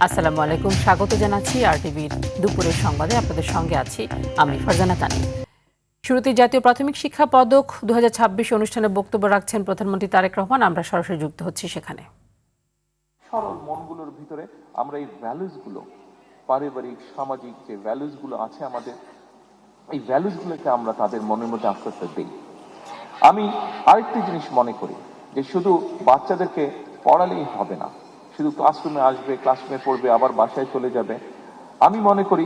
আসসালামু আলাইকুম, স্বাগত জানাচ্ছি আরটিভির দুপুরের সংবাদে। আপনাদের সঙ্গে আছি আমি ফারজানা তানি। শুরুতে জাতীয় প্রাথমিক শিক্ষা পদক 2026 অনুষ্ঠানে বক্তব্য রাখছেন প্রধানমন্ত্রী তারেক রহমান। আমরা সরাসরি যুক্ত হচ্ছি সেখানে। সরল মনগুলোর ভিতরে আমরা এই ভ্যালুসগুলো, পারিবারিক সামাজিক যে ভ্যালুসগুলো আছে আমাদের, এই ভ্যালুসগুলোকে আমরা তাদের মনের মধ্যে আস্তে আস্তে দিই। আমি আরেকটি জিনিস মনে করি যে শুধু বাচ্চাদেরকে পড়ালেই হবে না, শুধু ক্লাসরুমে আসবে, ক্লাসরুমে পড়বে, আবার বাসায় চলে যাবে। আমি মনে করি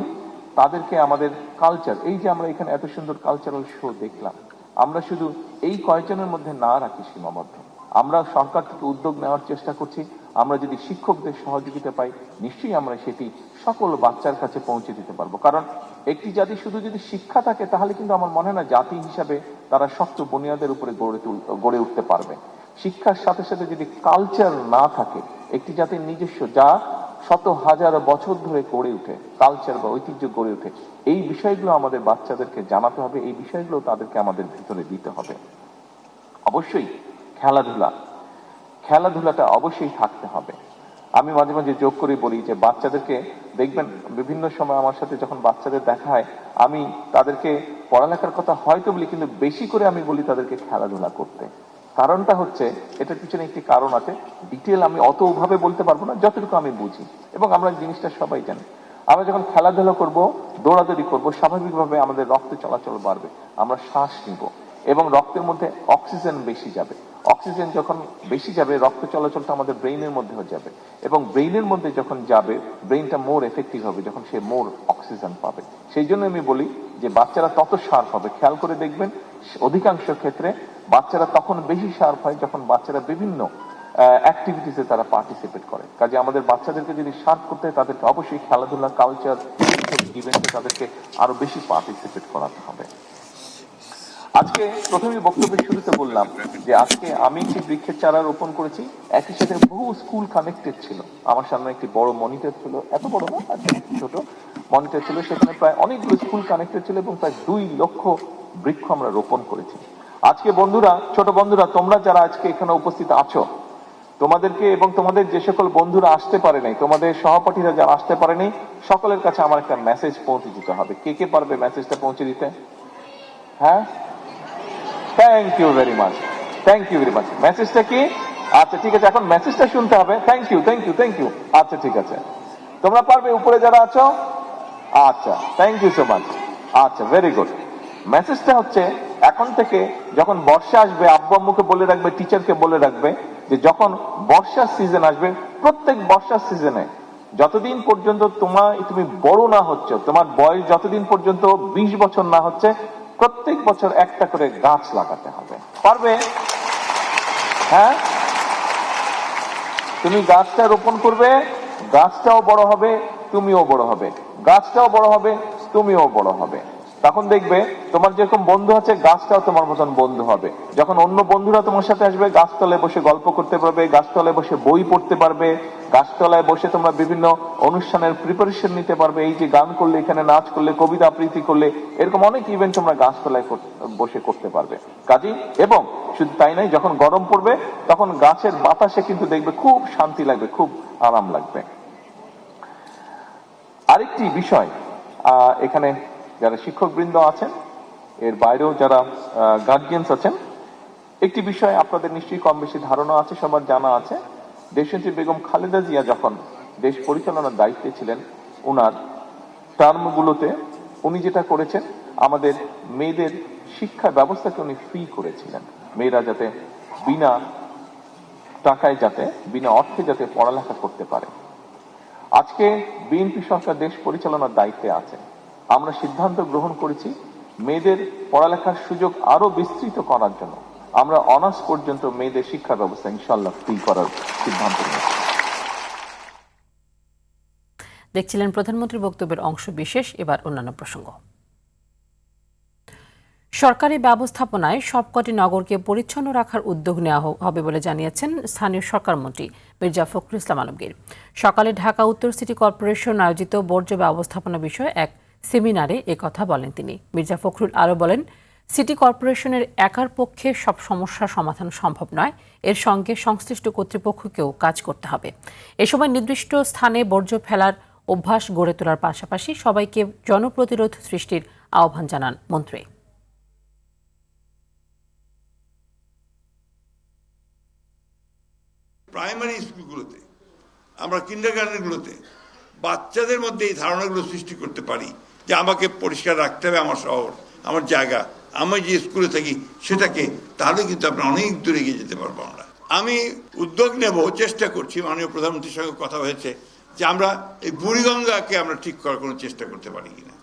তাদেরকে আমাদের কালচার, এই যে আমরা এখানে এত সুন্দর কালচারাল শো দেখলাম, আমরা শুধু এই কয়েকজনের মধ্যে না রাখি সীমাবদ্ধ। আমরা সরকার থেকে উদ্যোগ নেওয়ার চেষ্টা করছি। আমরা যদি শিক্ষকদের সহযোগিতা পাই, নিশ্চয়ই আমরা সেটি সকল বাচ্চার কাছে পৌঁছে দিতে পারবো। কারণ একটি জাতি শুধু যদি শিক্ষা থাকে তাহলে কিন্তু আমার মনে হয় না জাতি হিসাবে তারা শক্ত বুনিয়াদের উপরে গড়ে উঠতে পারবে। শিক্ষার সাথে সাথে যদি কালচার না থাকে, একটি জাতির নিজস্ব, যা শত হাজার বছর ধরে গড়ে উঠে, কালচার বা ঐতিহ্য গড়ে উঠে, এই বিষয়গুলো আমাদের বাচ্চাদেরকে জানাতে হবে, এই বিষয়গুলো তাদেরকে আমাদের ভিতরে দিতে হবে। অবশ্যই খেলাধুলাটা অবশ্যই থাকতে হবে। আমি মাঝে মাঝে যোগ করে বলি যে বাচ্চাদেরকে দেখবেন, বিভিন্ন সময় আমার সাথে যখন বাচ্চাদের দেখা হয়, আমি তাদেরকে পড়ালেখার কথা হয়তো বলি, কিন্তু বেশি করে আমি বলি তাদেরকে খেলাধুলা করতে। কারণটা হচ্ছে, এটার পিছনে একটি কারণ আছে, ডিটেল আমি অতভাবে বলতে পারবো না, যতটুকু আমি বুঝি এবং আমরা জিনিসটা সবাই জানি। আমরা যখন খেলাধুলা করব, দৌড়াদৌড়ি করব, স্বাভাবিকভাবে আমাদের রক্ত চলাচল বাড়বে, আমরা শ্বাস নিব এবং রক্তের মধ্যে অক্সিজেন বেশি যাবে। অক্সিজেন যখন বেশি যাবে, রক্ত চলাচলটা আমাদের ব্রেইনের মধ্যে হয়ে যাবে এবং ব্রেইনের মধ্যে যখন যাবে, ব্রেইনটা মোর এফেক্টিভ হবে যখন সে মোর অক্সিজেন পাবে। সেই জন্য আমি বলি যে বাচ্চারা তত শার্প হবে। খেয়াল করে দেখবেন, অধিকাংশ ক্ষেত্রে বাচ্চারা তখন বেশি শার্প হয় যখন বাচ্চারা বিভিন্ন অ্যাক্টিভিটিসে তারা পার্টিসিপেট করে। কাজে আমাদের বাচ্চাদেরকে যদি শার্প করতে হয়, তাদেরকে অবশ্যই খেলাধুলা, কালচার, ইভেন্টে তাদেরকে আরো বেশি পার্টিসিপেট করাতে হবে। আজকে প্রথমে বক্তব্যের শুরুতে বললাম যে আজকে আমি একটি বৃক্ষের চারা রোপণ করেছি। একই সাথে বহু স্কুল কানেক্টেড ছিল। আমার সামনে একটি বড় মনিটর ছিল, এত বড় না, ছোট মনিটর ছিল, সেখানে প্রায় অনেকগুলো স্কুল কানেক্টেড ছিল এবং প্রায় 2 লক্ষ বৃক্ষ আমরা রোপণ করেছি। আজকে বন্ধুরা, ছোট বন্ধুরা, তোমরা যারা আজকে এখানে উপস্থিত আছো, তোমাদেরকে এবং তোমাদের যে সকল বন্ধুরা আসতে পারে নাই, তোমাদের সহপাঠীরা যারা আসতে পারে নাই, সকলের কাছে আমার একটা মেসেজ পৌঁছে দিতে হবে। কে কে পারবে মেসেজটা পৌঁছে দিতে? হ্যাঁ, thank you very much, thank you very much. মেসেজটা কি? আচ্ছা ঠিক আছে, এখন মেসেজটা শুনতে হবে। Thank you, thank you, thank you. আচ্ছা ঠিক আছে, তোমরা পারবে উপরে যারা আছো? আচ্ছা, থ্যাংক ইউ সো মাচ। আচ্ছা, ভেরি গুড। মেসেজটা হচ্ছে, এখন থেকে যখন বর্ষা আসবে, আব্বু আম্মুকে বলে রাখবে, টিচারকে বলে রাখবে যে যখন বর্ষার সিজন আসবে, প্রত্যেক বর্ষার সিজনে যতদিন পর্যন্ত তুমি বড় না হচ্ছ, তোমার বয়স যতদিন পর্যন্ত 20 বছর না হচ্ছে, প্রত্যেক বছর একটা করে গাছ লাগাতে হবে। পারবে? হ্যাঁ, তুমি গাছটা রোপণ করবে, গাছটাও বড় হবে, তুমিও বড় হবে, গাছটাও বড় হবে, তুমিও বড় হবে। তখন দেখবে তোমার যেরকম বন্ধু আছে, গাছটাও তোমার মতন বন্ধু হবে। যখন অন্য বন্ধুরা তোমার সাথে আসবে, গাছতলায় বসে গল্প করতে পারবে, গাছতলায় বসে বই পড়তে পারবে, গাছতলায় বসে তোমরা বিভিন্ন অনুষ্ঠানের প্রিপারেশন নিতে পারবে। এই যে গান করলে, এখানে নাচ করলে, কবিতা আবৃত্তি করলে, এরকম অনেক ইভেন্ট তোমরা গাছতলায় বসে করতে পারবে। কাজেই, এবং শুধু তাই নয়, যখন গরম পড়বে তখন গাছের বাতাসে কিন্তু দেখবে খুব শান্তি লাগবে, খুব আরাম লাগবে। আরেকটি বিষয়, এখানে যারা শিক্ষকবৃন্দ আছেন, এর বাইরেও যারা গার্জিয়ানস আছেন, একটি বিষয় আপনাদের নিশ্চয়ই কম বেশি ধারণা আছে, সবার জানা আছে। দেশনেত্রী বেগম খালেদা জিয়া যখন দেশ পরিচালনার দায়িত্বে ছিলেন, ওনার টার্মগুলোতে উনি যেটা করেছেন, আমাদের মেয়েদের শিক্ষা ব্যবস্থাকে উনি ফ্রি করেছিলেন। মেয়েরা যাতে বিনা টাকায়, যাতে বিনা অর্থে যাতে পড়ালেখা করতে পারে। আজকে বিএনপি সরকার দেশ পরিচালনার দায়িত্বে আছে। আমরা সিদ্ধান্ত গ্রহণ করেছি মেয়েদের পড়ালেখার সুযোগ আরো বিস্তৃত করার জন্য। আমরা অনার্স পর্যন্ত মেয়েদের শিক্ষা ব্যবস্থা ইনশাআল্লাহ ফ্রি করার সিদ্ধান্ত নিয়েছি। দেখছিলেন প্রধানমন্ত্রীর বক্তব্যের অংশ বিশেষ। এবার অন্যান্য প্রসঙ্গ। সরকারি ব্যবস্থাপনায় সবকটি নগরকে পরিচ্ছন্ন রাখার উদ্যোগ নেওয়া হবে বলে জানিয়েছেন স্থানীয় সরকার মন্ত্রী মির্জা ফখরুল ইসলাম আলমগীর। সকালে ঢাকা উত্তর সিটি কর্পোরেশন আয়োজিত বর্জ্য ব্যবস্থাপনা বিষয়ে এক সেমিনারে একথা বলেন তিনি। মির্জা ফখরুল আরও বলেন, সিটি কর্পোরেশনের একার পক্ষে সব সমস্যার সমাধান সম্ভব নয়, এর সঙ্গে সংশ্লিষ্ট কর্তৃপক্ষকেও কাজ করতে হবে। এ সময় নির্দিষ্ট স্থানে বর্জ্য ফেলার অভ্যাস গড়ে তোলার পাশাপাশি সবাইকে জনপ্রতিরোধ সৃষ্টির আহ্বান জানান মন্ত্রী। প্রাইমারি স্কুলগুলোতে, আমরা কিন্ডারগার্টেনগুলোতে বাচ্চাদের মধ্যে এই ধারণাগুলো সৃষ্টি করতে পারি যে আমাকে পরিষ্কার রাখতে হবে আমার শহর, আমার জায়গা, আমি যে স্কুলে থাকি সেটাকে, তাহলে কিন্তু আমরা অনেক দূরে এগিয়ে যেতে পারবো। আমি উদ্যোগ নেব, চেষ্টা করছি, মাননীয় প্রধানমন্ত্রীর সঙ্গে কথা হয়েছে যে আমরা এই বুড়িগঙ্গাকে আমরা ঠিক করার কোনো চেষ্টা করতে পারি কিনা,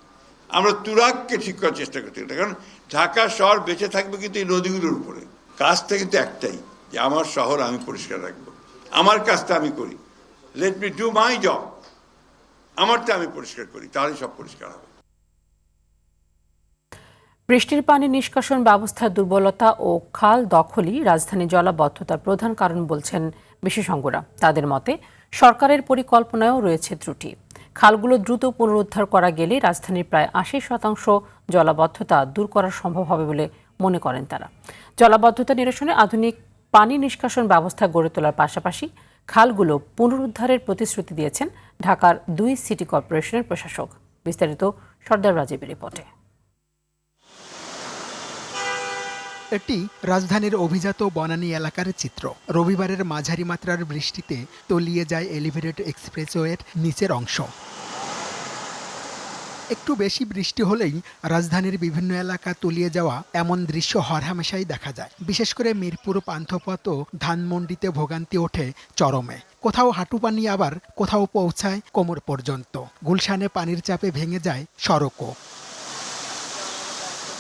আমরা তুরাগকে ঠিক করার চেষ্টা করতে পারি। কারণ ঢাকা শহর বেঁচে থাকবে কিন্তু এই নদীগুলোর উপরে। কাজটা কিন্তু একটাই, যে আমার শহর আমি পরিষ্কার রাখবো, আমার কাজটা আমি করি, let me do my job, আমারটা আমি পরিষ্কার করি, তাহলে সব পরিষ্কার হবে। বৃষ্টির পানি নিষ্কাশন ব্যবস্থার দুর্বলতা ও খাল দখলই রাজধানী জলাবদ্ধতার প্রধান কারণ বলছেন বিশেষজ্ঞরা। তাদের মতে সরকারের পরিকল্পনায়ও রয়েছে ত্রুটি। খালগুলো দ্রুত পুনরুদ্ধার করা গেলে রাজধানীর প্রায় ৮০% জলাবদ্ধতা দূর করা সম্ভব হবে বলে মনে করেন তারা। জলাবদ্ধতা নিরসনে আধুনিক পানি নিষ্কাশন ব্যবস্থা গড়ে তোলার পাশাপাশি খালগুলো পুনরুদ্ধারের প্রতিশ্রুতি দিয়েছেন ঢাকার ২ সিটি কর্পোরেশনের প্রশাসক। বিস্তারিত সর্দার রাজীবের রিপোর্টে। এটি রাজধানীর অভিজাত বনানী এলাকার চিত্র। রবিবারের মাঝারি মাত্রার বৃষ্টিতে তলিয়ে যায় এলিভেটেড এক্সপ্রেসওয়ের নিচের অংশ। একটু বেশি বৃষ্টি হলেই রাজধানীর বিভিন্ন এলাকা তলিয়ে যাওয়া এমন দৃশ্য হরহামেশাই দেখা যায়। বিশেষ করে মিরপুর, পান্থপথ ও ধানমন্ডিতে ভোগান্তি ওঠে চরমে। কোথাও হাঁটু পানি, আবার কোথাও পৌঁছায় কোমর পর্যন্ত। গুলশানে পানির চাপে ভেঙে যায় সড়কও।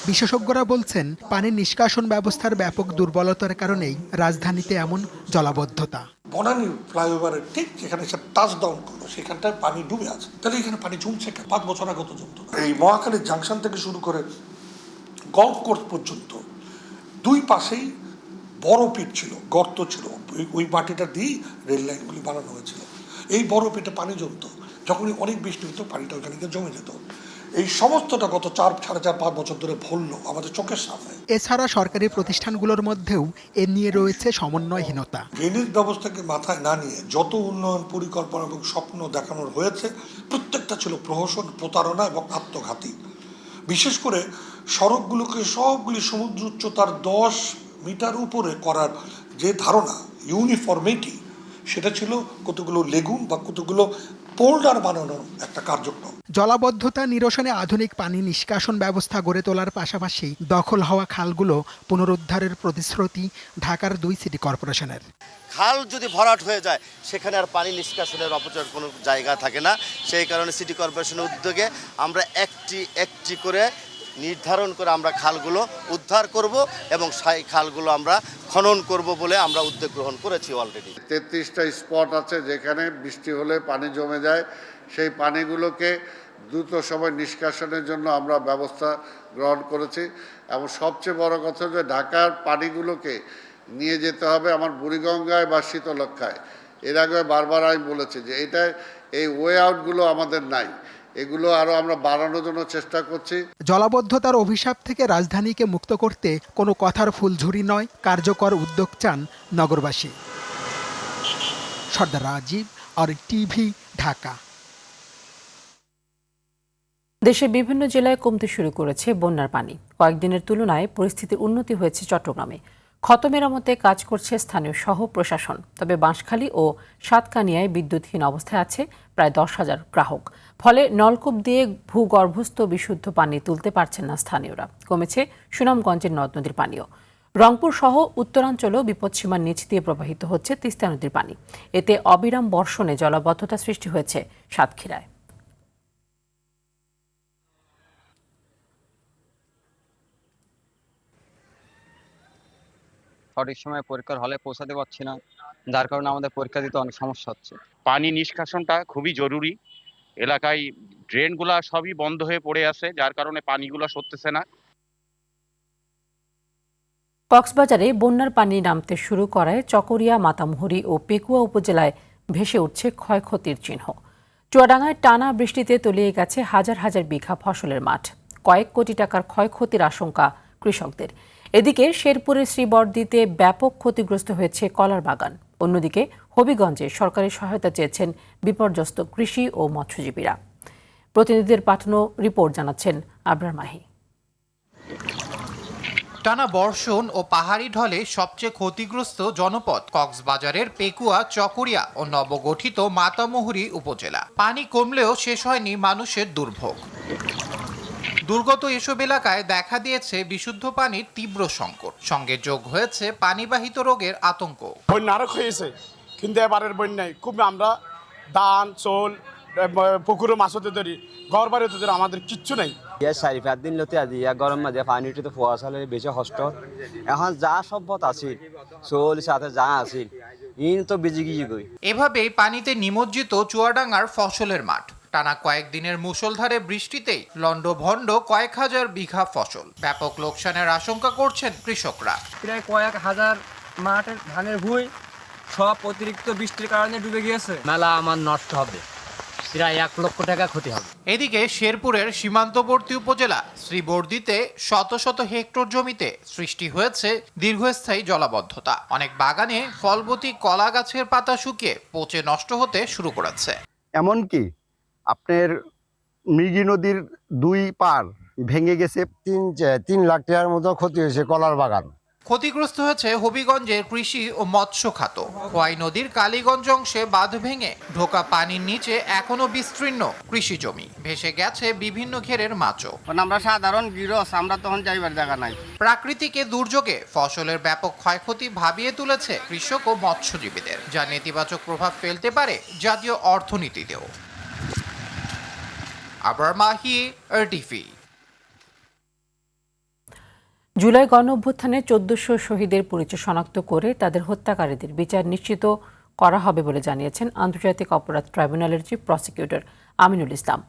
বিশেষজ্ঞরা বলছেন, পানি নিষ্কাশন ব্যবস্থার ব্যাপক দুর্বলতার কারণেই রাজধানীতে এমন জলাবদ্ধতা। বনানী ফ্লাইওভারের ঠিক যেখানে সে টাচ ডাউন করলো সেখানটায় পানি ডুবে আছে, তাহলে এখানে পানি জমছে 5 বছর আগে তো জমতো না। এই মহাখালী জাংশন থেকে শুরু করে গল্ফ কোর্স পর্যন্ত দুই পাশেই বড় পিট ছিল, গর্ত ছিল, ওই মাটিটা দিয়েই রেল লাইনগুলি বানানো হয়েছিল। এই বড় পিটে পানি জমতো, যখনই অনেক বৃষ্টি হতো পানিটা ওইখানে গিয়ে জমে যেত। এই সমস্তটা গত 4-5 বছর ধরে ভরলো আমাদের চোখের সামনে। এছাড়া সরকারি প্রতিষ্ঠানগুলোর মধ্যেও এ নিয়ে রয়েছে সমন্বয়হীনতা। ড্রেনেজ ব্যবস্থাকে মাথায় না নিয়ে যত উন্নয়ন পরিকল্পনা এবং স্বপ্ন দেখানোর হয়েছে, প্রত্যেকটা ছিল প্রহসন, প্রতারণা এবং আত্মঘাতী। বিশেষ করে সড়কগুলোকে সবগুলি সমুদ্র উচ্চতার 10 মিটার উপরে করার যে ধারণা, ইউনিফর্মিটি, সেটা ছিল কতগুলো লেগুন বা কতগুলো পোল্ডার বানানোর একটা কার্যক্রম। জলাবদ্ধতা নিরসনে আধুনিক পানি নিষ্কাশন ব্যবস্থা গড়ে তোলার পাশাপাশি দখল হওয়া খালগুলো পুনরুদ্ধারের প্রতিশ্রুতি ঢাকার 2 সিটি কর্পোরেশনের। খাল যদি ভরাট হয়ে যায় সেখানে আর পানি নিষ্কাশনের অপচয়ের কোনো জায়গা থাকে না। সেই কারণে সিটি কর্পোরেশনের উদ্যোগে আমরা একটি করে নির্ধারণ করে আমরা খালগুলো উদ্ধার করব এবং সেই খালগুলো আমরা খনন করব বলে আমরা উদ্যোগ গ্রহণ করেছি অলরেডি। 33টা স্পট আছে যেখানে বৃষ্টি হলে পানি জমে যায়। সেই পানিগুলোকে দ্রুত সময় নিষ্কাশনের জন্য আমরা ব্যবস্থা গ্রহণ করেছি এবং সবচেয়ে বড় কথা যে ঢাকার পানিগুলোকে নিয়ে যেতে হবে আমার বুড়িগঙ্গায় বা শীতলক্ষায়। এর আগে বারবার আমি বলেছি যে এই ওয়ে আউটগুলো আমাদের নাই, এগুলো আরো আমরা বাড়ানোর জন্য চেষ্টা করছি। জলাবদ্ধতার অভিশাপ থেকে রাজধানীকে মুক্ত করতে কোনো কথার ফুলঝুরি নয়, কার্যকর উদ্যোগ চান নগরবাসী। সর্দার রাজীব, আর টিভি, ঢাকা। দেশের বিভিন্ন জেলায় কমতে শুরু করেছে বন্যার পানি। কয়েকদিনের তুলনায় পরিস্থিতির উন্নতি হয়েছে চট্টগ্রামে। ক্ষত মেরামতে কাজ করছে স্থানীয় সহ প্রশাসন। তবে বাঁশখালী ও সাতকানিয়ায় বিদ্যুৎহীন অবস্থায় আছে প্রায় 10,000 গ্রাহক। ফলে নলকূপ দিয়ে ভূগর্ভস্থ বিশুদ্ধ পানি তুলতে পারছেন না স্থানীয়রা। কমেছে সুনামগঞ্জের নদ নদীর পানিও। রংপুর সহ উত্তরাঞ্চলেও বিপদসীমার নিচ দিয়ে প্রবাহিত হচ্ছে তিস্তা নদীর পানি। এতে অবিরাম বর্ষণে জলাবদ্ধতা সৃষ্টি হয়েছে সাতক্ষীরায়। সঠিক সময়ে পরীক্ষার হলে পৌঁছাতে পারছি না, যার কারণে আমাদের পরীক্ষা দিতে অনেক সমস্যা হচ্ছে। পানি নিষ্কাশনটা খুবই জরুরি। এলাকায় ড্রেনগুলা সবই বন্ধ হয়ে পড়ে আছে, যার কারণে পানিগুলো সরতেছে না। কক্সবাজারে বন্যার পানি নামতে শুরু করায় চকরিয়া, মাতামুহুরী ও পেকুয়া উপজেলায় ভেসে উঠছে ক্ষয়ক্ষতির চিহ্ন। চুয়াডাঙ্গায় টানা বৃষ্টিতে তলিয়ে গেছে হাজার হাজার বিঘা ফসলের মাঠ। কয়েক কোটি টাকার ক্ষয়ক্ষতির আশঙ্কা কৃষকদের। এদিকে শেরপুরের শ্রীবরদীতে ব্যাপক ক্ষতিগ্রস্ত হয়েছে কলার বাগান। অন্যদিকে হবিগঞ্জে সরকারি সহায়তা চেয়েছেন বিপর্যস্ত কৃষি ও মৎস্যজীবীরা। প্রতিনিধিদের পাঠানো রিপোর্ট জানাচ্ছেন আবরার মাহি। টানা বর্ষণ ও পাহাড়ি ঢলে সবচেয়ে ক্ষতিগ্রস্ত জনপদ কক্সবাজারের পেকুয়া, চকরিয়া ও নবগঠিত মাতামুহুরী উপজেলা। পানি কমলেও শেষ হয়নি মানুষের দুর্ভোগ। দুর্গত এসব এলাকায় দেখা দিয়েছে বিশুদ্ধ পানির তীব্র সংকট, সঙ্গে যোগ হয়েছে পানিবাহিত রোগের আতঙ্ক। বন্যা আরো হয়েছে, কিন্তু এবারের বন্যায় খুব আমরা ধান, চোল, পুকুরে মাছ হতে ধরি, ঘর বাড়ি হতে ধরি, আমাদের কিচ্ছু নাই। 4-5 দিন লতে আজি গরম মাঝে পানি উঠে ফোয়া চালে বেশি কষ্ট। এখন যা সম্পদ আছে চোল সাথে যা আছে ইন তো বেজে গিয়ে গই। এভাবেই পানিতে নিমজ্জিত চুয়াডাঙ্গার ফসলের মাঠ। টানা কয়েকদিনের মুষলধারে বৃষ্টিতেই লন্ডভন্ড কয়েক হাজার বিঘা ফসল। ব্যাপক লোকসানের আশঙ্কা করছেন কৃষকরা। প্রায় কয়েক হাজার মাঠের ধানের ভুঁই সব অতিরিক্ত বৃষ্টির কারণে ডুবে গিয়েছে। মেলা আমার নষ্ট হবে, প্রায় 1 লক্ষ টাকা ক্ষতি হবে। এদিকে শেরপুরের সীমান্তবর্তী উপজেলা শ্রীবরদীতে শত শত হেক্টর জমিতে সৃষ্টি হয়েছে দীর্ঘস্থায়ী জলাবদ্ধতা। অনেক বাগানে ফলবতী কলা গাছের পাতা শুকিয়ে পচে নষ্ট হতে শুরু করেছে। এমনকি আপনার মৃগী নদীর 2 পার ভেঙে গেছে। 3 লাখ টাকার মতো ক্ষতি হয়েছে কলার বাগান। ক্ষতিগ্রস্ত হয়েছে হবিগঞ্জের কৃষি ও মৎস্য খাত। খোয়াই নদীর কালীগঞ্জ অংশে বাঁধ ভেঙে ঢোকা পানির নিচে এখনো বিস্তীর্ণ কৃষি জমি। ভেসে গেছে বিভিন্ন ঘেরের মাছও। আমরা সাধারণ গৃহস্থ, আমরা তখন যাইবার জায়গা নাই। প্রাকৃতিক এ দুর্যোগে ফসলের ব্যাপক ক্ষয়ক্ষতি ভাবিয়ে তুলেছে কৃষক ও মৎস্যজীবীদের, যা নেতিবাচক প্রভাব ফেলতে পারে জাতীয় অর্থনীতিতেও। আবরার মাহি, আরটিভি। জুলাই গণঅভ্যুত্থানে 1400 শহীদের পরিচয় শনাক্ত করে তাদের হত্যাকারীদের বিচার নিশ্চিত করা হবে বলে জানিয়েছেন আন্তর্জাতিক অপরাধ ট্রাইব্যুনালের চিফ প্রসিকিউটর আমিনুল ইসলাম।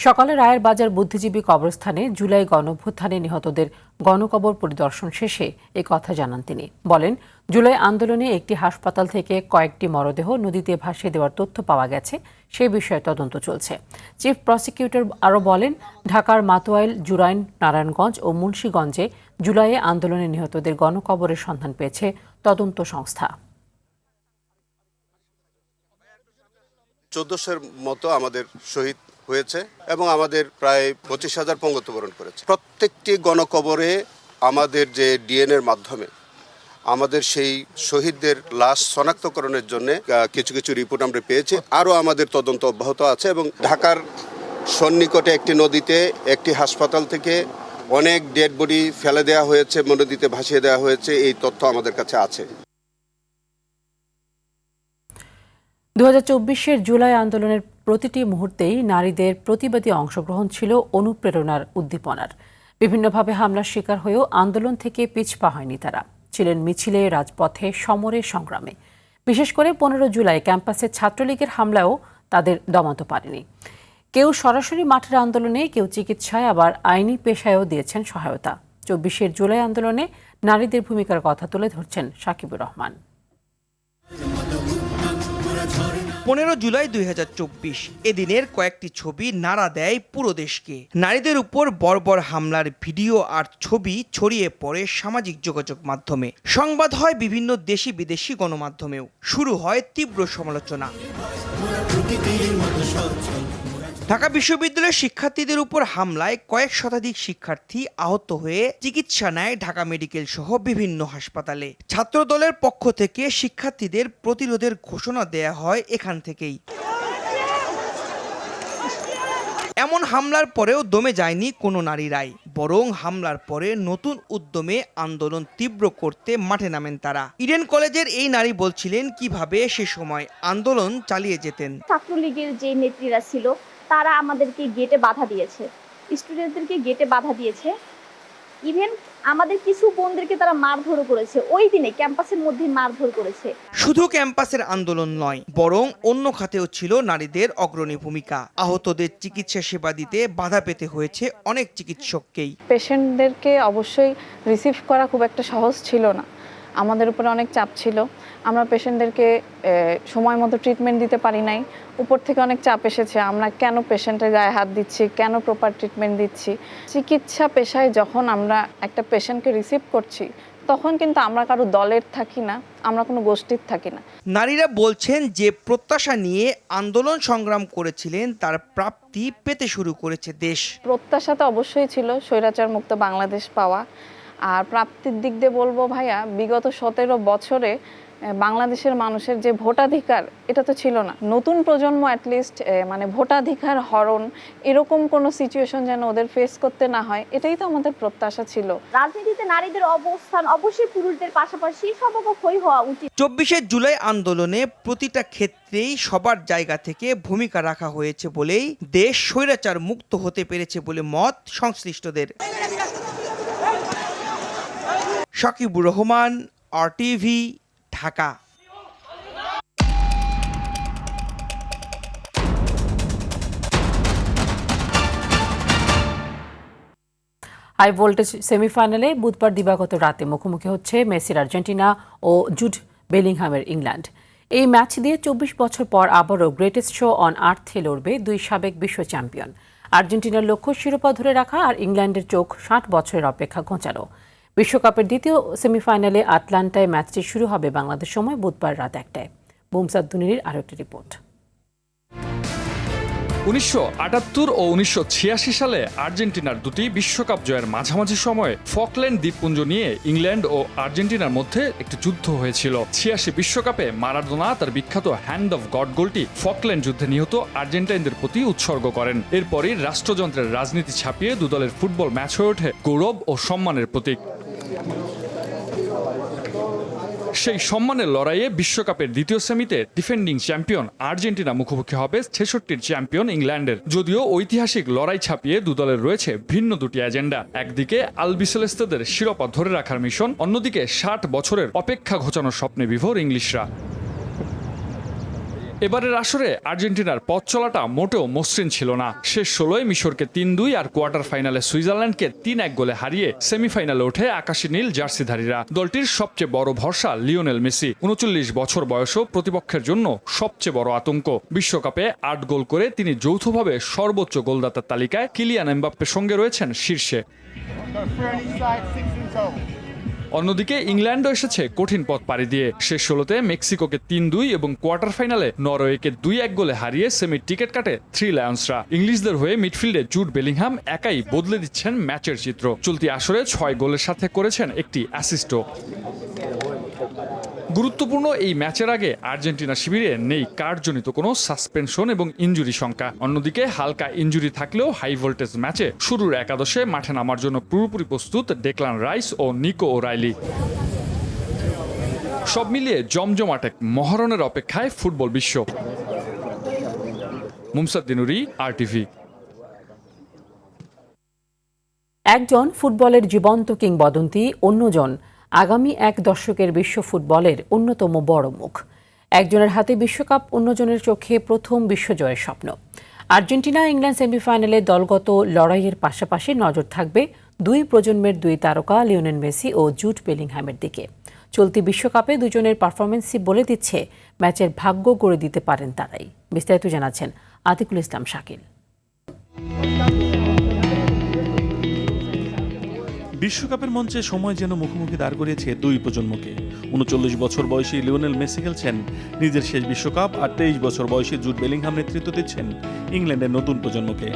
সকালে রায়ের বাজার বুদ্ধিজীবী কবরস্থানে জুলাই গণঅভ্যুত্থানে নিহতদের গণকবর পরিদর্শন শেষে এই কথা জানান তিনি। বলেন, জুলাই আন্দোলনে একটি হাসপাতাল থেকে কয়েকটি মরদেহ নদীতে ভাসিয়ে দেওয়ার তথ্য পাওয়া গেছে, সে বিষয়ে তদন্ত চলছে। চিফ প্রসিকিউটর আরও বলেন, ঢাকার মাতোয়াইল, জুরাইন, নারায়ণগঞ্জ ও মুন্সিগঞ্জে জুলাইয়ে আন্দোলনে নিহতদের গণকবরের সন্ধান পেয়েছে তদন্ত সংস্থা। 1400-এর মতো আমাদের শহীদ হয়েছে এবং আমাদের প্রায় 25,000 পঙ্গত্ববরণ করেছে। প্রত্যেকটি গণকবরে আমাদের যে ডিএনএর মাধ্যমে আমাদের সেই শহীদদের লাশ শনাক্তকরণের জন্য কিছু কিছু রিপোর্ট আমরা পেয়েছি। আরও আমাদের তদন্ত অব্যাহত আছে এবং ঢাকার সন্নিকটে একটি নদীতে একটি হাসপাতাল থেকে অনেক ডেড বডি ফেলে দেওয়া হয়েছে, নদীতে ভাসিয়ে দেওয়া হয়েছে, এই তথ্য আমাদের কাছে আছে। 2024-এর জুলাই আন্দোলনের প্রতিটি মুহূর্তেই নারীদের প্রতিবাদী অংশগ্রহণ ছিল অনুপ্রেরণার, উদ্দীপনার। বিভিন্নভাবে হামলার শিকার হয়েও আন্দোলন থেকে পিছপা হয়নি তারা। ছিলেন মিছিলে, রাজপথে, সমরে, সংগ্রামে। বিশেষ করে 15 জুলাই ক্যাম্পাসে ছাত্রলীগের হামলাও তাদের দমাতে পারেনি। কেউ সরাসরি মাঠের আন্দোলনে, কেউ চিকিৎসায়, আবার আইনি পেশায়ও দিয়েছেন সহায়তা। 24-এর জুলাই আন্দোলনে নারীদের ভূমিকার কথা তুলে ধরছেন সাকিবুর রহমান। 15 জুলাই 2024 এদিনের কয়েকটি ছবি নাড়া দেয় পুরো দেশকে। নারীদের উপর বর্বর হামলার ভিডিও আর ছবি ছড়িয়ে পড়ে সামাজিক যোগাযোগ মাধ্যমে। সংবাদ হয় বিভিন্ন দেশি বিদেশি গণমাধ্যমেও। শুরু হয় তীব্র সমালোচনা। ঢাকা বিশ্ববিদ্যালয়ের শিক্ষার্থীদের উপর হামলায় কয়েক শতাধিক শিক্ষার্থী আহত হয়ে চিকিৎসা নেয় ঢাকা মেডিকেল সহ বিভিন্ন হাসপাতালে। ছাত্রদলের পক্ষ থেকে শিক্ষার্থীদের প্রতিরোধের ঘোষণা দেয়া হয় এখান থেকেই। এমন হামলার পরেও দমে যায়নি কোনো নারীরাই, বরং হামলার পরে নতুন উদ্যমে আন্দোলন তীব্র করতে মাঠে নামেন তারা। ইডেন কলেজের এই নারী বলছিলেন কিভাবে সে সময় আন্দোলন চালিয়ে যেতেন। ছাত্রলীগের যে নেত্রীরা ছিল তারা আমাদেরকে গেটে বাধা দিয়েছে, স্টুডেন্টদেরকে গেটে বাধা দিয়েছে। ইভেন আমাদের কিছু বোনদেরকে তারা মারধর করেছে, ওই দিনে ক্যাম্পাসের মধ্যে মারধর করেছে। শুধু ক্যাম্পাসের আন্দোলন নয়, বরং অন্য খাতেও ছিল নারীদের অগ্রণী ভূমিকা। আহতদের চিকিৎসা সেবা দিতে বাধা পেতে হয়েছে অনেক চিকিৎসককেই। পেশেন্টদেরকে অবশ্যই রিসিভ করা খুব একটা সহজ ছিল না, আমাদের উপরে অনেক চাপ ছিল। আমরা পেশেন্টদেরকে সময় মতো ট্রিটমেন্ট দিতে পারি নাই। উপর থেকে অনেক চাপ এসেছে, আমরা কেন পেশেন্টের গায়ে হাত দিচ্ছি, কেন প্রপার ট্রিটমেন্ট দিচ্ছি। চিকিৎসা পেশায় যখন আমরা একটা পেশেন্টকে রিসিভ করছি, তখন কিন্তু আমরা কারো দলের থাকি না, আমরা কোনো গোষ্ঠীর থাকি না। নারীরা বলছেন যে প্রত্যাশা নিয়ে আন্দোলন সংগ্রাম করেছিলেন তার প্রাপ্তি পেতে শুরু করেছে দেশ। প্রত্যাশা তো অবশ্যই ছিল স্বৈরাচার মুক্ত বাংলাদেশ পাওয়া, আর প্রাপ্তির দিক দিয়ে বলবো ভাইয়া, বিগত 17 বছরে বাংলাদেশের মানুষের যে ভোটাধিকার, এটা তো ছিল না। নতুন প্রজন্ম অ্যাটলিস্ট মানে ভোটাধিকার হরণ এরকম কোনো সিচুয়েশন যেন ওদের ফেস করতে না হয়, এটাই তো আমাদের প্রত্যাশা ছিল। রাজনীতিতে নারীদের অবস্থান অবশ্যই পুরুষদের পাশাপাশি সমপক্ষই হওয়া উচিত। 24শে জুলাই আন্দোলনে প্রতিটা ক্ষেত্রেই সবার জায়গা থেকে ভূমিকা রাখা হয়েছে বলেই দেশ স্বৈরাচার মুক্ত হতে পেরেছে বলে মত সংশ্লিষ্টদের। Shakibur Rahman, RTV, Dhaka. High voltage সেমিফাইনালে বুধবার দিবাগত রাতে মুখোমুখি হচ্ছে মেসির আর্জেন্টিনা ও জুড বেলিংহামের ইংল্যান্ড। এই ম্যাচ দিয়ে 24 বছর পর আবারও গ্রেটেস্ট শো অন আর্থে লড়বে দুই সাবেক বিশ্ব চ্যাম্পিয়ন। আর্জেন্টিনার লক্ষ্য শিরোপা ধরে রাখা, আর ইংল্যান্ডের চোখ 60 বছরের অপেক্ষা ঘোচানো। বিশ্বকাপের দ্বিতীয় সেমিফাইনালে আটলান্টায় ম্যাচটি শুরু হবে বাংলাদেশ সময় বুধবার রাত 1টায়। বুমসাদ দুনির আরও একটি রিপোর্ট। 1978 ও 1986 সালে আর্জেন্টিনার দুটি বিশ্বকাপ জয়ের মাঝামাঝি সময়ে ফকল্যান্ড দ্বীপপুঞ্জ নিয়ে ইংল্যান্ড ও আর্জেন্টিনার মধ্যে একটি যুদ্ধ হয়েছিল। 86 বিশ্বকাপে মারাদোনা তার বিখ্যাত হ্যান্ড অফ গড গোলটি ফকল্যান্ড যুদ্ধে নিহত আর্জেন্টাইনদের প্রতি উৎসর্গ করেন। এরপরই রাষ্ট্রযন্ত্রের রাজনীতি ছাপিয়ে দুদলের ফুটবল ম্যাচ হয়ে ওঠে গৌরব ও সম্মানের প্রতীক। সেই সম্মানের লড়াইয়ে বিশ্বকাপের দ্বিতীয় সেমিতে ডিফেন্ডিং চ্যাম্পিয়ন আর্জেন্টিনা মুখোমুখি হবে 66র চ্যাম্পিয়ন ইংল্যান্ডের। যদিও ঐতিহাসিক লড়াই ছাপিয়ে দুদলের রয়েছে ভিন্ন দুটি এজেন্ডা। একদিকে আলবিসেলেস্তেদের শিরোপা ধরে রাখার মিশন, অন্যদিকে 60 বছরের অপেক্ষা ঘোচানোর স্বপ্নে বিভোর ইংলিশরা। এবারের আসরে আর্জেন্টিনার পথ চলাটা মোটেও মসৃণ ছিল না। শেষ 16-য় মিশরকে 3-2 আর কোয়ার্টার ফাইনালে সুইজারল্যান্ডকে 3-1 গোলে হারিয়ে সেমিফাইনালে ওঠে আকাশী নীল জার্সিধারীরা। দলটির সবচেয়ে বড় ভরসা লিওনেল মেসি। 39 বছর বয়সও প্রতিপক্ষের জন্য সবচেয়ে বড় আতঙ্ক। বিশ্বকাপে 8 গোল করে তিনি যৌথভাবে সর্বোচ্চ গোলদাতার তালিকায় কিলিয়ান এমবাপ্পের সঙ্গে রয়েছেন শীর্ষে। অন্যদিকে ইংল্যান্ডও এসেছে কঠিন পথ পাড়ি দিয়ে। শেষ 16-তে মেক্সিকোকে 3-2 এবং কোয়ার্টার ফাইনালে নরওয়েকে 2-1 গোলে হারিয়ে সেমির টিকিট কাটে থ্রি লায়ন্সরা। ইংলিশদের হয়ে মিডফিল্ডে জুড বেলিংহাম একাই বদলে দিচ্ছেন ম্যাচের চিত্র। চলতি আসরে 6 গোলের সাথে করেছেন একটি অ্যাসিস্টও। গুরুত্বপূর্ণ এই ম্যাচের আগে আর্জেন্টিনা শিবিরে নেই কার্ডজনিত কোনো সাসপেনশন এবং ইনজুরি শঙ্কা। অন্যদিকে হালকা ইনজুরি থাকলেও হাই ভোল্টেজ ম্যাচে শুরুর একাদশে মাঠে নামার জন্য পুরোপুরি প্রস্তুত ডেক্লান রাইস ও নিকো ওরাইলি। সব মিলিয়ে জমজমাট এক মহরণের অপেক্ষায় ফুটবল বিশ্ব। মুমসাদ দিনুরি, RTV। একজন ফুটবলের জীবন্ত কিংবদন্তি, অন্যজন আগামী 1 দশকের বিশ্ব ফুটবলের অন্যতম বড় মুখ। একজনের হাতে বিশ্বকাপ, অন্যজনের চোখে প্রথম বিশ্বজয়ের স্বপ্ন। আর্জেন্টিনা ইংল্যান্ড সেমিফাইনালে দলগত লড়াইয়ের পাশাপাশি নজর থাকবে দুই প্রজন্মের দুই তারকা লিওনেল মেসি ও জুড বেলিংহামের দিকে। চলতি বিশ্বকাপে দুজনের পারফরমেন্সই বলে দিচ্ছে ম্যাচের ভাগ্য গড়ে দিতে পারেন তারাই। বিস্তারিত জানাচ্ছেন আতিকুল ইসলাম শাকিল। বিশ্বকাপের মঞ্চে সময় যেন মুখোমুখি দাঁড় করিয়েছে দুই প্রজন্মকে। 39 বছর বয়সী লিওনেল মেসি খেলছেন নিজের শেষ বিশ্বকাপ, আর 23 বছর বয়সী জুড বেলিংহাম নেতৃত্ব দিচ্ছেন ইংল্যান্ডের নতুন প্রজন্মকে।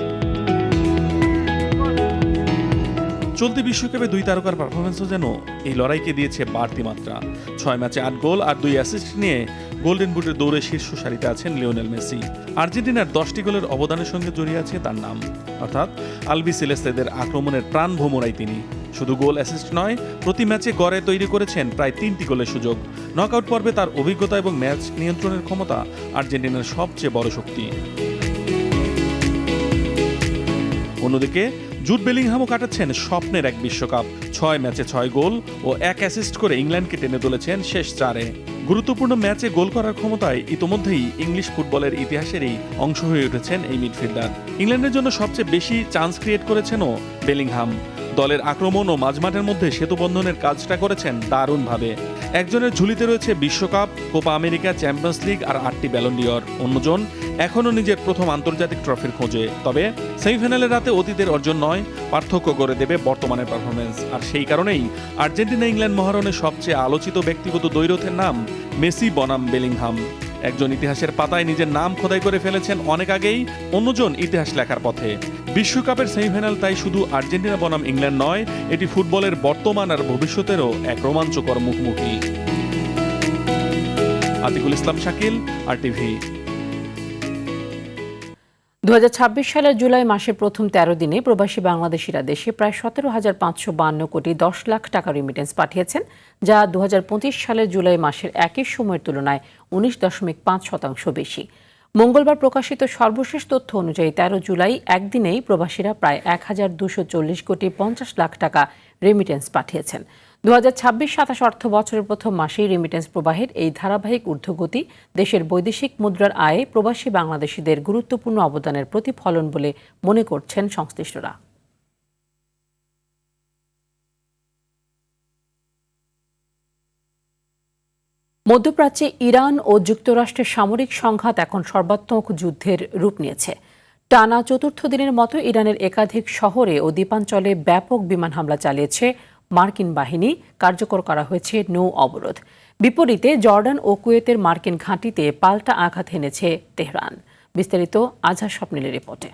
চলতি বিশ্বকাপে দুই তারকার পারফরমেন্সও যেন এই লড়াইকে দিয়েছে বাড়তি মাত্রা। 6 ম্যাচে 8 গোল আর 2 অ্যাসিস্ট নিয়ে গোল্ডেন বুটের দৌড়ে শীর্ষ সারিতে আছেন লিওনেল মেসি। আর্জেন্টিনার 10টি গোলের অবদানের সঙ্গে জড়িয়ে আছে তার নাম, অর্থাৎ আলবিসেলেস্তেদের আক্রমণের প্রাণ ভোমরাই তিনি। শুধু গোল অ্যাসিস্ট নয়, প্রতি ম্যাচে গড়ে তৈরি করেছেন প্রায় 3টি গোলের সুযোগ। নকআউট পর্বে তার অভিজ্ঞতা এবং ম্যাচ নিয়ন্ত্রণের ক্ষমতা আর্জেন্টিনার সবচেয়ে বড় শক্তি। অন্যদিকে জুড বেলিংহামও কাটাচ্ছেন স্বপ্নের এক বিশ্বকাপ। 6 ম্যাচে 6 গোল ও 1 অ্যাসিস্ট করে ইংল্যান্ডকে টেনে তুলেছেন শেষ 4-এ। গুরুত্বপূর্ণ ম্যাচে গোল করার ক্ষমতায় ইতোমধ্যেই ইংলিশ ফুটবলের ইতিহাসেরই অংশ হয়ে উঠেছেন এই মিডফিল্ডার। ইংল্যান্ডের জন্য সবচেয়ে বেশি চান্স ক্রিয়েট করেছেনও বেলিংহাম। দলের আক্রমণ ও মাঝমাঠের মধ্যে সেতুবন্ধনের কাজটা করেছেন দারুণভাবে। একজনের ঝুলিতে রয়েছে বিশ্বকাপ, কোপা আমেরিকা, চ্যাম্পিয়ন্স লিগ আর 8টি ব্যালন ডি'অর। অন্যজন এখনও নিজের প্রথম আন্তর্জাতিক ট্রফির খোঁজে। তবে সেমিফাইনালের রাতে অতীতের অর্জন নয়, পার্থক্য গড়ে দেবে বর্তমানের পারফরমেন্স। আর সেই কারণেই আর্জেন্টিনা ইংল্যান্ড মহারণের সবচেয়ে আলোচিত ব্যক্তিগত দ্বৈরথের নাম মেসি বনাম বেলিংহাম। একজন ইতিহাসের পাতায় নিজের নাম খোদাই করে ফেলেছেন অনেক আগেই, অন্যজন ইতিহাস লেখার পথে। বিশ্বকাপের সেমিফাইনাল তাই শুধু আর্জেন্টিনা বনাম ইংল্যান্ড নয়, এটি ফুটবলের বর্তমান আর ভবিষ্যতেরও এক রোমাঞ্চকর মুখোমুখি। আতিকুল ইসলাম শাকিল, RTV। 2026 সালের জুলাই মাসের প্রথম 13 দিনে প্রবাসী বাংলাদেশিরা দেশে প্রায় 17,552 কোটি 10 লাখ টাকা রেমিটেন্স পাঠিয়েছেন, যা 2025 সালের জুলাই মাসের একই সময়ের তুলনায় 19.5% বেশি। মঙ্গলবার প্রকাশিত সর্বশেষ তথ্য অনুযায়ী 13 জুলাই একদিনেই প্রবাসীরা প্রায় 1,240 কোটি 50 লাখ টাকা রেমিটেন্স পাঠিয়েছেন। 2026-27 অর্থ বছরের প্রথম মাসেই রেমিটেন্স প্রবাহের এই ধারাবাহিক ঊর্ধ্বগতি দেশের বৈদেশিক মুদ্রার আয়ে প্রবাসী বাংলাদেশিদের গুরুত্বপূর্ণ অবদানের প্রতিফলন বলে মনে করছেন সংশ্লিষ্টরা। মধ্যপ্রাচ্যে ইরান ও যুক্তরাষ্ট্রের সামরিক সংঘাত এখন সর্বাত্মক যুদ্ধের রূপ নিয়েছে। টানা চতুর্থ দিনের মতো ইরানের একাধিক শহরে ও দ্বীপাঞ্চলে ব্যাপক বিমান হামলা চালিয়েছে মার্কিন বাহিনী, কার্যকর করা হয়েছে নৌ অবরোধ। বিপরীতে জর্ডান ও কুয়েতের মার্কিন ঘাঁটিতে পাল্টা আঘাত এনেছে তেহরান। বিস্তারিত আজহার স্বপ্নিলের রিপোর্টে।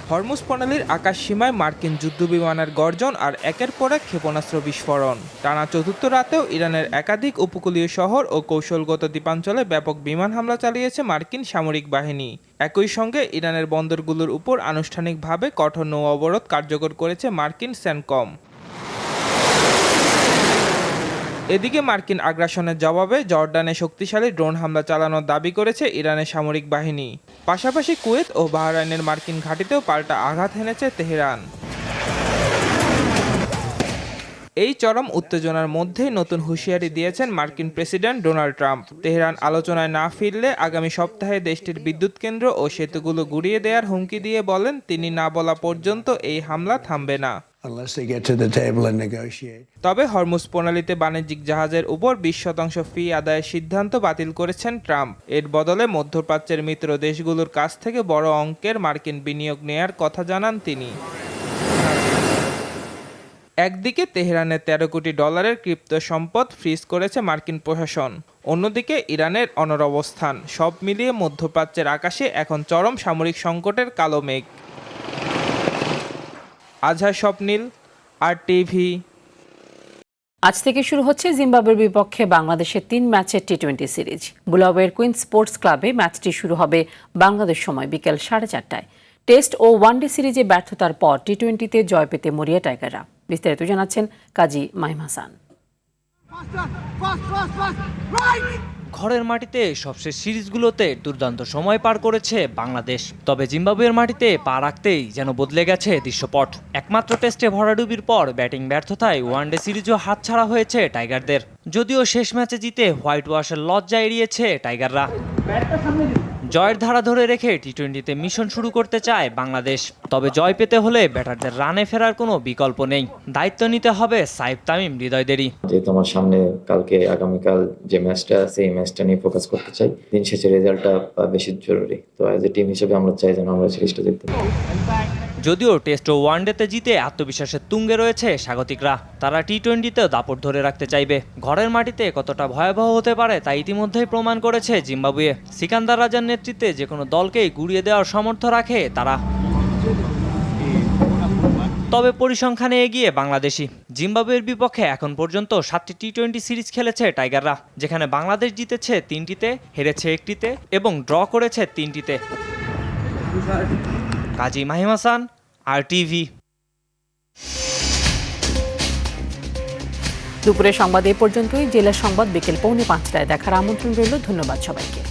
হরমুজ প্রণালীর আকাশ সীমায় মার্কিন যুদ্ধবিমানের গর্জন আর একের পর এক ক্ষেপণাস্ত্র বিস্ফোরণ। টানা চতুর্থ রাতেও ইরানের একাধিক উপকূলীয় শহর ও কৌশলগত দ্বীপাঞ্চলে ব্যাপক বিমান হামলা চালিয়েছে মার্কিন সামরিক বাহিনী। একই সঙ্গে ইরানের বন্দরগুলোর উপর আনুষ্ঠানিকভাবে কঠোর নৌ অবরোধ কার্যকর করেছে মার্কিন সেনকম। এদিকে মার্কিন আগ্রাসনের জবাবে জর্ডানে শক্তিশালী ড্রোন হামলা চালানোর দাবি করেছে ইরানের সামরিক বাহিনী। পাশাপাশি কুয়েত ও বাহরাইনের মার্কিন ঘাঁটিতেও পাল্টা আঘাত হেনেছে তেহরান। এই চরম উত্তেজনার মধ্যেই নতুন হুঁশিয়ারি দিয়েছেন মার্কিন প্রেসিডেন্ট ডোনাল্ড ট্রাম্প। তেহরান আলোচনায় না ফিরলে আগামী সপ্তাহে দেশটির বিদ্যুৎ কেন্দ্র ও সেতুগুলো গুঁড়িয়ে দেওয়ার হুমকি দিয়ে বলেন, তিনি না বলা পর্যন্ত এই হামলা থামবে না। তবে হরমুজ প্রণালীতে বাণিজ্যিক জাহাজের উপর 20% ফি আদায়ের সিদ্ধান্ত বাতিল করেছেন ট্রাম্প। এর বদলে মধ্যপ্রাচ্যের মিত্র দেশগুলোর কাছ থেকে বড় অঙ্কের মার্কিন বিনিয়োগ নেয়ার কথা জানান তিনি। একদিকে তেহরানের 13 কোটি ডলারের ক্রিপ্টো সম্পদ ফ্রিজ করেছে মার্কিন প্রশাসন, অন্যদিকে ইরানের অনড়-অবস্থান। সব মিলিয়ে মধ্যপ্রাচ্যের আকাশে এখন চরম সামরিক সংকটের কালো মেঘ। আজহার স্বপ্নিল, RTV। আজ থেকে শুরু হচ্ছে জিম্বাবুয়ের বিপক্ষে বাংলাদেশের 3 ম্যাচের টি-20 সিরিজ। বুলাওয়ের কুইন্স স্পোর্টস ক্লাবে ম্যাচটি শুরু হবে বাংলাদেশ সময় বিকেল 4:30টায়। টেস্ট ও ওয়ানডে সিরিজে ব্যর্থতার পর টি-20তে জয় পেতে মরিয়া টাইগাররা। বিস্তারিত জানাচ্ছেন কাজী মাহিম হাসান। ঘরের মাটিতে সবশেষ সিরিজগুলোতে দুর্দান্ত সময় পার করেছে বাংলাদেশ, তবে জিম্বাবুয়ের মাটিতে পা রাখতেই যেন বদলে গেছে দৃশ্যপট। একমাত্র টেস্টে ভরাডুবির পর ব্যাটিং ব্যর্থতায় ওয়ানডে সিরিজও হাতছাড়া হয়েছে টাইগারদের। যদিও শেষ ম্যাচে জিতে হোয়াইট ওয়াশের লজ্জা এড়িয়েছে টাইগাররা। জয়ের ধারা ধরে রেখে টি-20তে মিশন শুরু করতে চায় বাংলাদেশ, তবে জয় পেতে হলে ব্যাটারদের রানে ফেরার কোনো বিকল্প নেই। দায়িত্ব নিতে হবে সাইফ, তামিম, হৃদয়দেরই। যেহেতু আমার সামনে আগামীকাল যে ম্যাচটা, সেই ম্যাচটা নিয়ে ফোকাস করতে চাই। দিন শেষে রেজাল্টটা বেশি জরুরি, তো অ্যাজ এ টিম হিসেবে আমরা চাই যেন আমরা সিরিজটা জিততে পারি। যদিও টেস্ট ও ওয়ানডেতে জিতে আত্মবিশ্বাসের তুঙ্গে রয়েছে স্বাগতিকরা, তারা টি-20তেও দাপট ধরে রাখতে চাইবে। ঘরের মাটিতে কতটা ভয়াবহ হতে পারে তা ইতিমধ্যেই প্রমাণ করেছে জিম্বাবুয়ে। সিকান্দার রাজার নেতৃত্বে যে কোনো দলকেই গুড়িয়ে দেওয়ার সামর্থ্য রাখে তারা। তবে পরিসংখ্যানে এগিয়ে বাংলাদেশি। জিম্বাবুয়ের বিপক্ষে এখন পর্যন্ত 7টি টি-20 সিরিজ খেলেছে টাইগাররা, যেখানে বাংলাদেশ জিতেছে 3টিতে, হেরেছে 1টিতে এবং ড্র করেছে 3টিতে। কাজী মাহিম হাসান, RTV। দুপুরের সংবাদ এ পর্যন্তই। জেলার সংবাদ বিকেল 4:45টায় দেখার আমন্ত্রণ রইল। ধন্যবাদ সবাইকে।